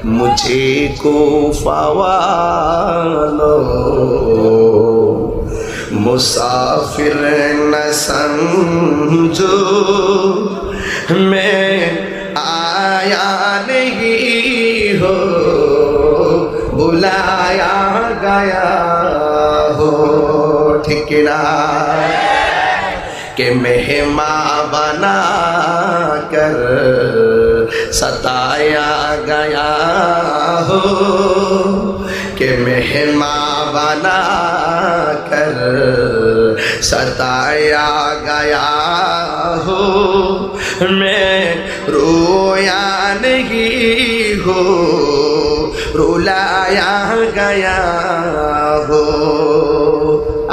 मुझे को फवालो मुसाफिर न समझो मैं आया नहीं हो बुलाया गया हो ठीक ना के मेहमान बना कर सताया गया हो के मेहमान बना कर सताया गया हो मैं रोया नहीं हो रुलाया गया हो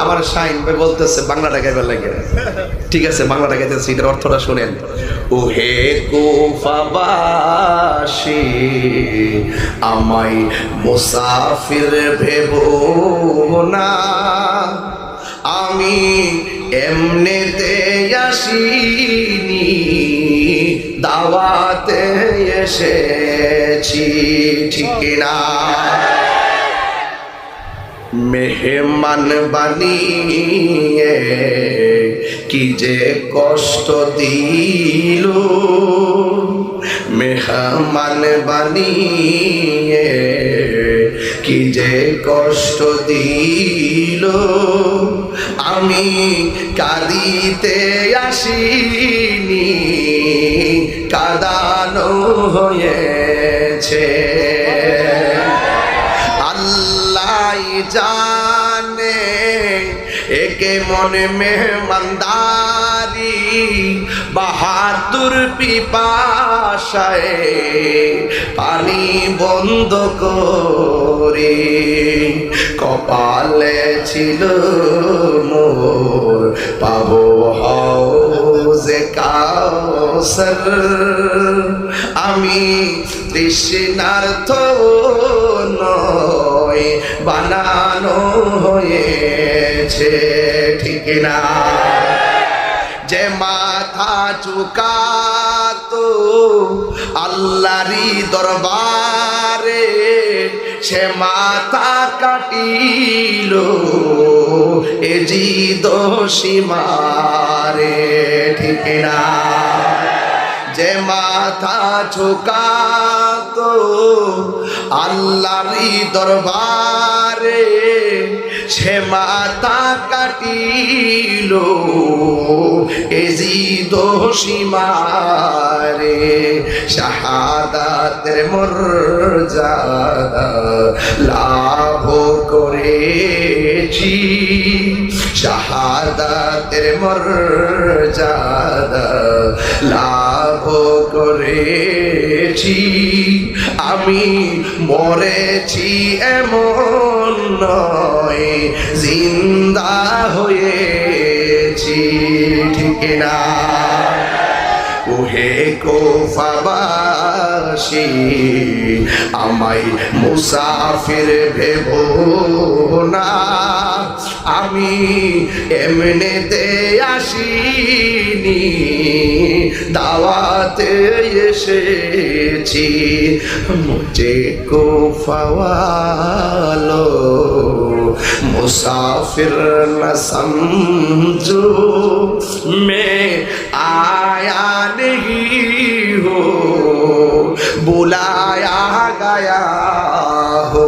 আমার শাইন ভাই বলতেছে বাংলাটা গাইবার লাগে ঠিক আছে বাংলাটা গাইতেছি এটার অর্থটা শুনেন ও হে কুফাবাসী আমায় মুসাফির ভেবো না আমি এমনিতে আসিনি দাওয়াতে এসেছি ঠিক না মেহমান বানিয়ে কি যে কষ্ট দিল মেহমান বানিয়ে কি যে কষ্ট দিল আমি কাঁদিতে আসিনি কাঁদানো হয়েছে जाने एक मन मेहमानदारी बहादुर पिपाशाए पानी बंद करे कपाले छिलो मोर पाबो हौजे काउसार आमी তৃষ্ণার্থ নয় বানানো হয়েছে ঠিক না যে মাথা ঝুকাতো আল্লাহরই দরবারে সে মাথা কাটিল এ জিদ সীমারে ঠিক না যে মাথা ঝুকাতো আল্লাহরই দরবারে সে মাথা কাটিল এজিদ সীমারে শাহাদাতের মর্যাদা লাভ করেছি শাহাদাতের মর্যাদা লাভ করেছি আমি মরেছি এমন নয় জিন্দা হয়েছি ঠিক না ওহে কুফাবাসী আমায় মুসাফির ভেবো না আমি এমনিতে আসিনি দাওয়াতে এসেছি মুঝে কুফাওয়ালো मुसाफिर न समझो मैं आया नहीं हो बुलाया गया हो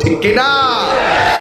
ठीक ना